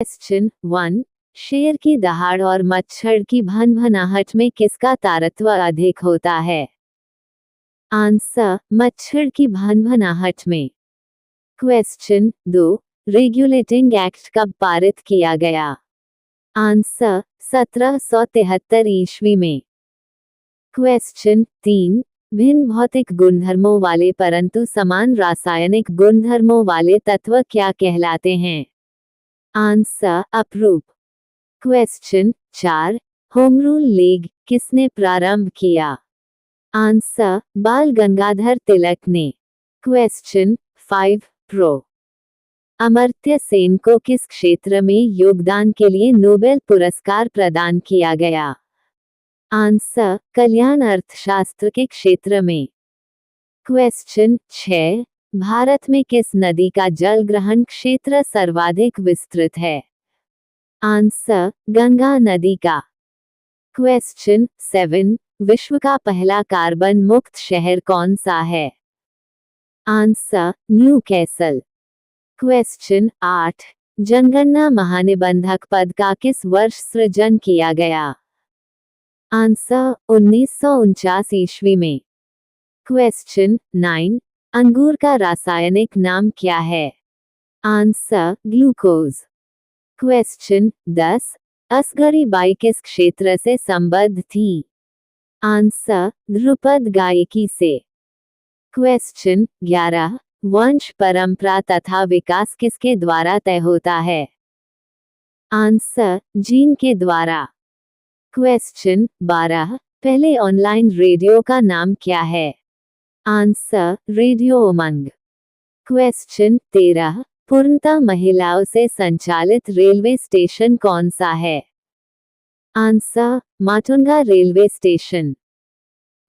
Question 1, शेर की दहाड़ और मच्छर की भनभनाहट में किसका तारतम्य अधिक होता है? आंसर, मच्छर की भनभनाहट में। क्वेश्चन 2, रेगुलेटिंग एक्ट कब पारित किया गया? आंसर, 1773 ईस्वी में। क्वेश्चन 3, भिन्न भौतिक गुणधर्मों वाले परंतु समान रासायनिक गुणधर्मों वाले तत्व क्या कहलाते हैं? आंसर, अपरूप। क्वेश्चन 4, होम रूल लीग किसने प्रारंभ किया? आंसर, बाल गंगाधर तिलक ने। क्वेश्चन 5, प्रो अमर्त्य सेन को किस क्षेत्र में योगदान के लिए नोबेल पुरस्कार प्रदान किया गया? आंसर, कल्याण अर्थशास्त्र के क्षेत्र में। क्वेश्चन 6, भारत में किस नदी का जल ग्रहण क्षेत्र सर्वाधिक विस्तृत है? आंसर, गंगा नदी का। क्वेश्चन 7, विश्व का पहला कार्बन मुक्त शहर कौन सा है? Answer, new castle. क्वेश्चन 8, जनगणना महानिबंधक पद का किस वर्ष सृजन किया गया? आंसर, 1949 ईस्वी में। क्वेश्चन 9, अंगूर का रासायनिक नाम क्या है? Answer, glucose. Question 10, Asghari by किस क्षेत्र से संबद्ध थी? आंसर, ध्रुपद गायकी से। क्वेश्चन 11, वंश परंपरा तथा विकास किसके द्वारा तय होता है? आंसर, जीन के द्वारा। क्वेश्चन 12, पहले ऑनलाइन रेडियो का नाम क्या है? आंसर, रेडियो उमंग। क्वेश्चन 13, पूर्णतः महिलाओं से संचालित रेलवे स्टेशन कौन सा है? Answer, Matunga railway station.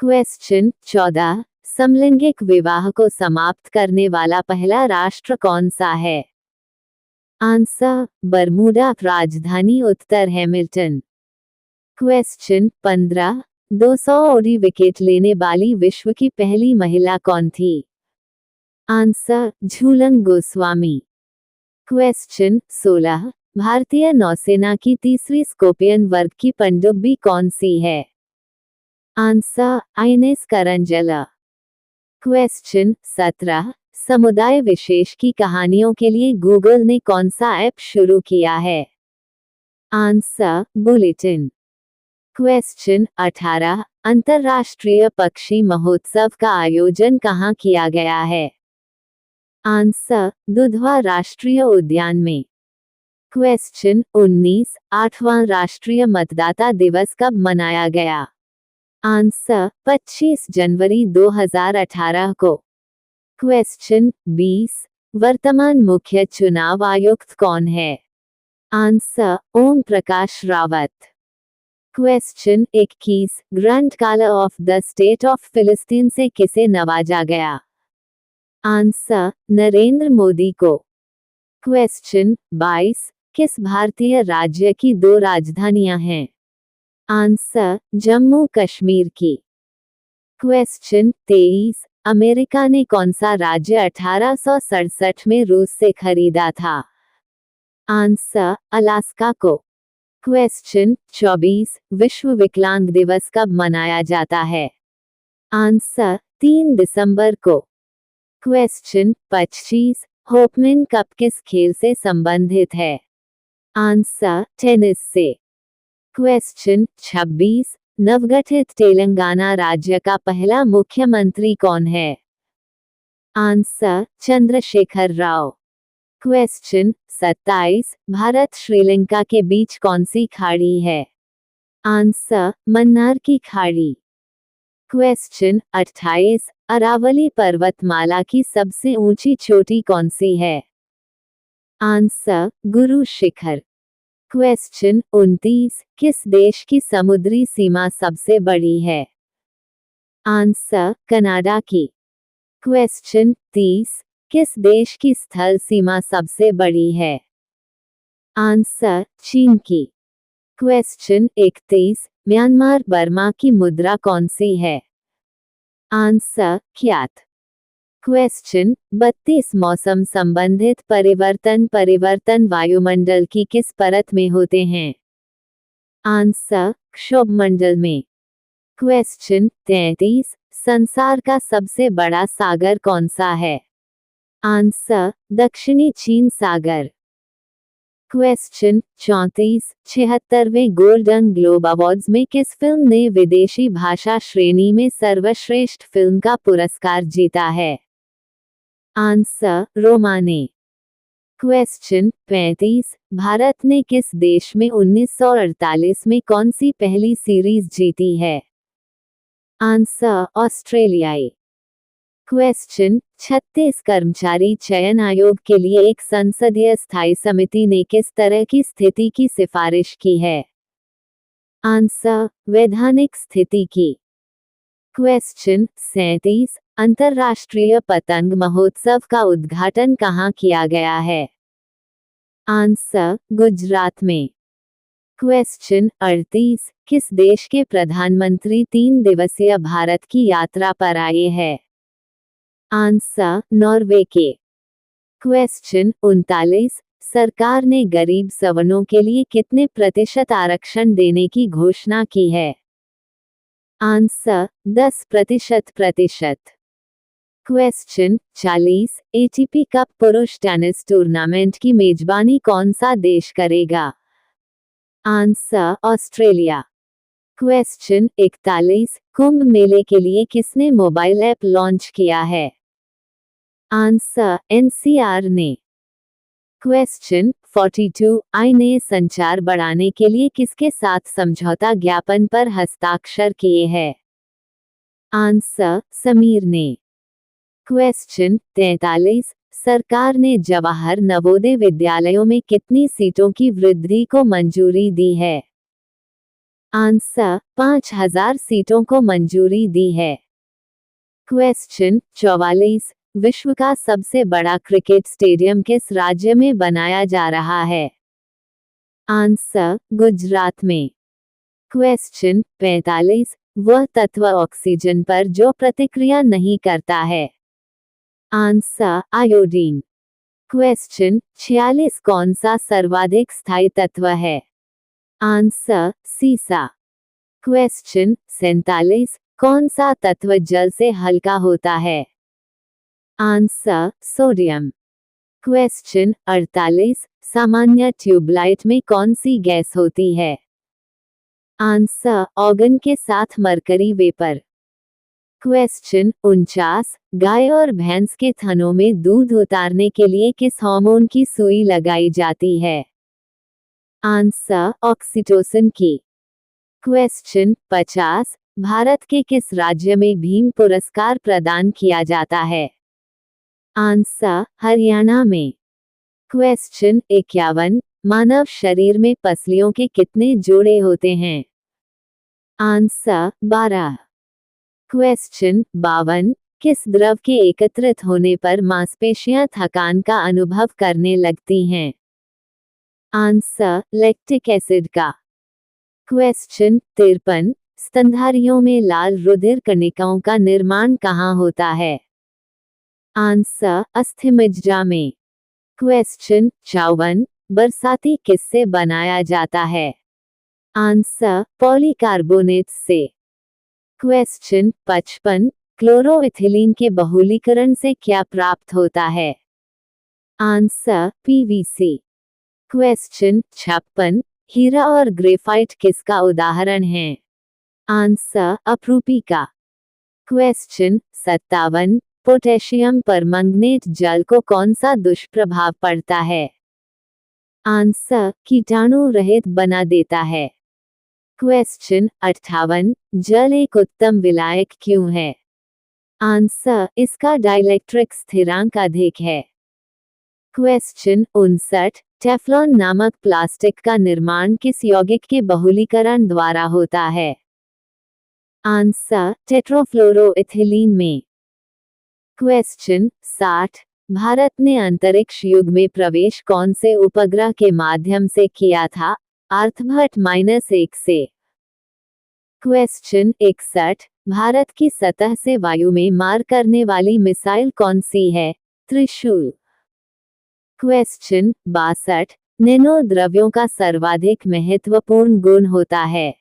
Question 14, समलैंगिक विवाह को समाप्त करने वाला पहला राष्ट्र कौन सा है? Answer, Bermuda. राजधानी उत्तर हैमिल्टन। क्वेश्चन 15, 200 ओडी विकेट लेने वाली विश्व की पहली महिला कौन थी? आंसर, झूलन गोस्वामी। क्वेश्चन 16, भारतीय नौसेना की तीसरी स्कॉर्पियन वर्ग की पनडुब्बी कौन सी है? Answer, INS करंजला। क्वेश्चन 17, समुदाय विशेष की कहानियों के लिए गूगल ने कौन सा ऐप शुरू किया है? Answer, bulletin. क्वेश्चन 18, अंतर्राष्ट्रीय पक्षी महोत्सव का आयोजन कहाँ किया गया है? आंसर, दुधवा राष्ट्रीय उद्यान में। क्वेश्चन 19, 8वां राष्ट्रीय मतदाता दिवस कब मनाया गया? आंसर, 25 जनवरी 2018 को। क्वेश्चन 20, वर्तमान मुख्य चुनाव आयुक्त कौन है? Answer, Om Prakash Rawat. Question 21, grand collar of the state of फिलिस्तीन से किसे नवाजा गया? आंसर, नरेंद्र मोदी को। क्वेश्चन 22, किस भारतीय राज्य की 2 राजधानियां हैं? आंसर, जम्मू कश्मीर की। क्वेश्चन 23, अमेरिका ने कौन सा राज्य 1867 में रूस से खरीदा था? आंसर, अलास्का को। क्वेश्चन 24, विश्व विकलांग दिवस कब मनाया जाता है? आंसर, 3 दिसंबर को। क्वेश्चन 25, होपमैन कप किस खेल से संबंधित है? आंसर, टेनिस से। क्वेश्चन 26, नवगठित तेलंगाना राज्य का पहला मुख्यमंत्री कौन है? आंसर, चंद्रशेखर राव। क्वेश्चन 27, भारत श्रीलंका के बीच कौन सी खाड़ी है? आंसर, मन्नार की खाड़ी। क्वेश्चन 28, अरावली पर्वतमाला की सबसे ऊंची चोटी कौन सी है? आंसर, गुरु शिखर। क्वेश्चन 29, किस देश की समुद्री सीमा सबसे बड़ी है? आंसर, कनाडा की। क्वेश्चन 30, किस देश की स्थल सीमा सबसे बड़ी है? आंसर, चीन की। क्वेश्चन 31, म्यांमार बर्मा की मुद्रा कौन सी है? आंसर, क्यात। क्वेश्चन 32 मौसम संबंधित परिवर्तन वायुमंडल की किस परत में होते हैं? आंसर क्षोभमंडल में। क्वेश्चन 33 संसार का सबसे बड़ा सागर कौन सा है? आंसर दक्षिणी चीन सागर। क्वेश्चन 34 76वें गोल्डन ग्लोब अवार्ड्स में किस फिल्म ने विदेशी भाषा श्रेणी में सर्वश्रेष्ठ फिल्म का पुरस्कार जीता है? आंसर रोमा ने। क्वेश्चन 35 भारत ने किस देश में 1948 में कौन सी पहली सीरीज जीती है? आंसर ऑस्ट्रेलियाई। क्वेश्चन 36 कर्मचारी चयन आयोग के लिए एक संसदीय स्थायी समिति ने किस तरह की स्थिति की सिफारिश की है? आंसर वैधानिक स्थिति की। क्वेश्चन 37 अंतर्राष्ट्रीय पतंग महोत्सव का उद्घाटन कहाँ किया गया है? आंसर गुजरात में। क्वेश्चन 38 किस देश के प्रधानमंत्री 3 दिवसीय भारत की यात्रा पर आए हैं? आंसर नॉर्वे के। क्वेश्चन 39 सरकार ने गरीब सवर्णों के लिए कितने प्रतिशत आरक्षण देने की घोषणा की है? आंसर 10%। क्वेश्चन 40 एटीपी कप पुरुष टेनिस टूर्नामेंट की मेजबानी कौन सा देश करेगा? Answer Australia. क्वेश्चन 41 कुंभ मेले के लिए किसने मोबाइल ऐप लॉन्च किया है? आंसर एनसीआर ने। क्वेश्चन 42 आई ने संचार बढ़ाने के लिए किसके साथ समझौता ज्ञापन पर हस्ताक्षर किए हैं? आंसर समीर ने। क्वेश्चन 43 सरकार ने जवाहर नवोदय विद्यालयों में कितनी सीटों की वृद्धि को मंजूरी दी है? आंसर 5000 सीटों को मंजूरी दी है। क्वेश्चन 44 विश्व का सबसे बड़ा क्रिकेट स्टेडियम किस राज्य में बनाया जा रहा है? आंसर गुजरात में। क्वेश्चन 45 वह तत्व ऑक्सीजन पर जो प्रतिक्रिया नहीं करता है? Answer iodine. क्वेश्चन 46 कौन सा सर्वाधिक स्थायी तत्व है? आंसर सीसा। क्वेश्चन 47 कौन सा तत्व जल से हल्का होता है? Answer sodium. क्वेश्चन 48 सामान्य ट्यूबलाइट में कौन सी गैस होती है? आंसर ऑर्गन के साथ मरकरी वेपर। क्वेश्चन 49 गाय और भैंस के थनों में दूध उतारने के लिए किस हार्मोन की सुई लगाई जाती है? आंसर ऑक्सीटोसिन की। क्वेश्चन 50 भारत के किस राज्य में भीम पुरस्कार प्रदान किया जाता है? आंसर हरियाणा में। क्वेश्चन 51 मानव शरीर में पसलियों के कितने जोड़े होते हैं? आंसर 12। क्वेश्चन 52 किस द्रव के एकत्रित होने पर मांसपेशियां थकान का अनुभव करने लगती हैं? आंसर लैक्टिक एसिड का। क्वेश्चन 53 स्तनधारियों में लाल रुधिर कणिकाओं का निर्माण कहाँ होता है? आंसर अस्थिमज्जा में। क्वेश्चन 54 बरसाती किससे बनाया जाता है? आंसर पॉलीकार्बोनेट से। क्वेश्चन 55 क्लोरोइथिलीन के बहुलीकरण से क्या प्राप्त होता है? Answer PVC. क्वेश्चन 56 हीरा और ग्रेफाइट किसका उदाहरण है? आंसर अपरूपी का। क्वेश्चन 57 पोटेशियम परमंगनेट जल को कौन सा दुष्प्रभाव पड़ता है? आंसर कीटाणु रहित बना देता है। क्वेश्चन 58 जल एक उत्तम विलायक क्यों है? आंसर इसका डाइलेक्ट्रिक स्थिरांक अधिक है। क्वेश्चन 59 टेफ्लॉन नामक प्लास्टिक का निर्माण किस यौगिक के बहुलीकरण द्वारा होता है? आंसर टेट्राफ्लोरोइथिलीन में। क्वेश्चन 60 भारत ने अंतरिक्ष युग में प्रवेश कौन से उपग्रह के माध्यम से किया था? आर्यभट्ट -1 से। क्वेश्चन 61 भारत की सतह से वायु में मार करने वाली मिसाइल कौन सी है? त्रिशूल। क्वेश्चन 62। नैनो द्रव्यों का सर्वाधिक महत्वपूर्ण गुण होता है?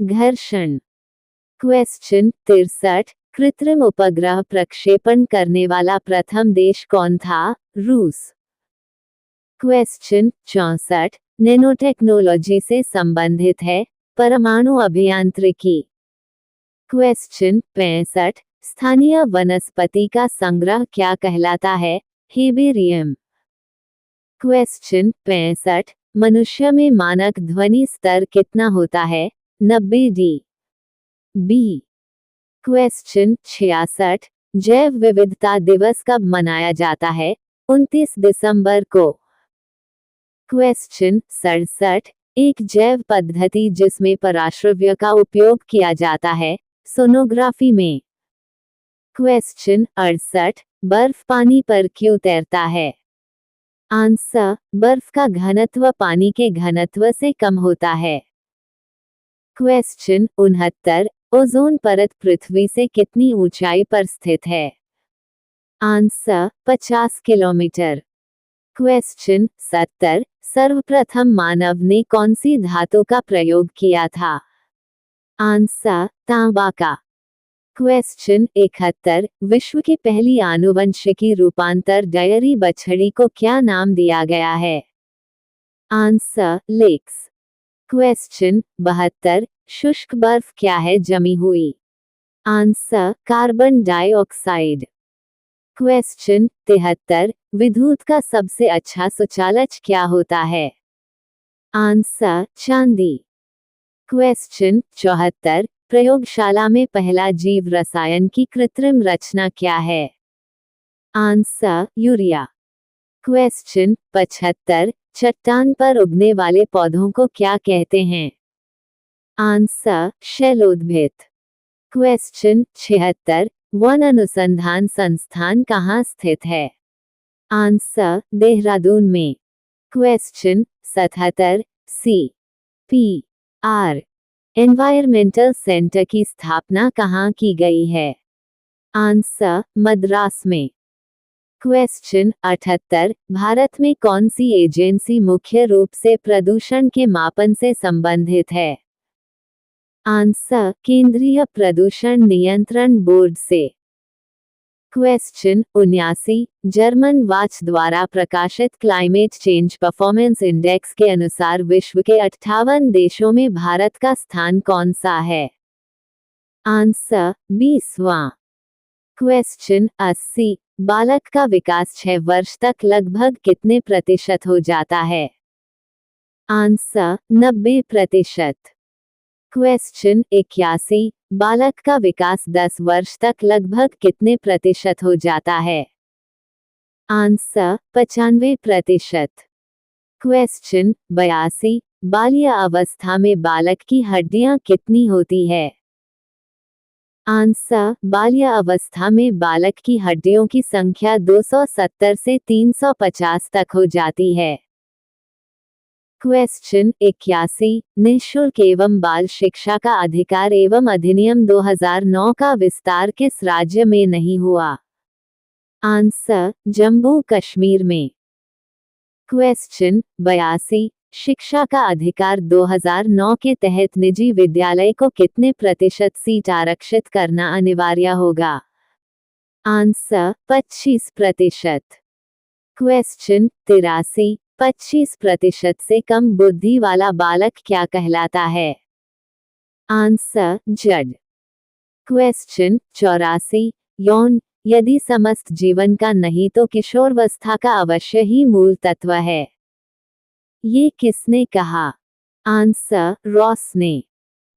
घर्षण। क्वेश्चन 63। कृत्रिम उपग्रह प्रक्षेपण करने वाला प्रथम देश कौन था? रूस। क्वेश्चन 64। नैनोटेक्नोलॉजी से संबंधित है? परमाणु अभियांत्रिकी। क्वेश्चन 65। स्थानीय वनस्पति का संग्रह क्या कहलाता है? हेबेरियम। क्वेश्चन 65। मनुष्य में मानक ध्वनि स्तर कितना होता है? 90 डीबी। क्वेश्चन 66। जैव विविधता दिवस कब मनाया जाता है? 29 दिसंबर को। क्वेश्चन 67। एक जैव पद्धति जिसमें पराश्रव्य का उपयोग किया जाता है? सोनोग्राफी में। क्वेश्चन 68। बर्फ पानी पर क्यों तैरता है? आंसर, बर्फ का घनत्व पानी के घनत्व से कम होता है। क्वेश्चन 69। ओजोन परत पृथ्वी से कितनी ऊंचाई पर स्थित है? Answer, 50 kilometre. क्वेश्चन 70। सर्वप्रथम मानव ने कौन सी धातु का प्रयोग किया था? आंसर, तांबा का। क्वेश्चन 71। विश्व की पहली आनुवंशिकी रूपांतर डायरी बछड़ी को क्या नाम दिया गया है? आंसर, लेक्स। क्वेश्चन 72। शुष्क बर्फ क्या है जमी हुई? Answer, carbon dioxide. क्वेश्चन 73। विद्युत का सबसे अच्छा सुचालक क्या होता है? आंसर, चांदी। क्वेश्चन 74। प्रयोगशाला में पहला जीव रसायन की कृत्रिम रचना क्या है? Answer, urea. क्वेश्चन 75। चट्टान पर उगने वाले पौधों को क्या कहते हैं? आंसर, शैलोद्भिद। क्वेश्चन 76। वन अनुसंधान संस्थान कहाँ स्थित है? आंसर, देहरादून में। क्वेश्चन 77। CPR एनवायरमेंटल सेंटर की स्थापना कहाँ की गई है? आंसर, मद्रास में। क्वेश्चन 78। भारत में कौन सी एजेंसी मुख्य रूप से प्रदूषण के मापन से संबंधित है? आंसर, केंद्रीय प्रदूषण नियंत्रण बोर्ड से। क्वेश्चन 79। जर्मन वाच द्वारा प्रकाशित क्लाइमेट चेंज परफॉर्मेंस इंडेक्स के अनुसार विश्व के 58 देशों में भारत का स्थान कौन सा है? आंसर, 20वां। क्वेश्चन 80। बालक का विकास 6 वर्ष तक लगभग कितने प्रतिशत हो जाता है? आंसर, 90%। क्वेश्चन 81। बालक का विकास 10 वर्ष तक लगभग कितने प्रतिशत हो जाता है? आंसर, 95%। क्वेश्चन 82। बाल्य अवस्था में बालक की हड्डियां कितनी होती है? आंसर, बाल्य अवस्था में बालक की हड्डियों की संख्या 270 से 350 तक हो जाती है। क्वेश्चन 81। निःशुल्क एवं बाल शिक्षा का अधिकार एवं अधिनियम 2009 का विस्तार किस राज्य में नहीं हुआ? आंसर, जम्मू कश्मीर में। क्वेश्चन 82। शिक्षा का अधिकार 2009 के तहत निजी विद्यालय को कितने प्रतिशत सीट आरक्षित करना अनिवार्य होगा? आंसर, 25%। क्वेश्चन 83। 25% से कम बुद्धि वाला बालक क्या कहलाता है? आंसर, जड़। क्वेश्चन 84। यौन यदि समस्त जीवन का नहीं तो किशोरावस्था का अवश्य ही मूल तत्व है। ये किसने कहा? आंसर, रॉस ने।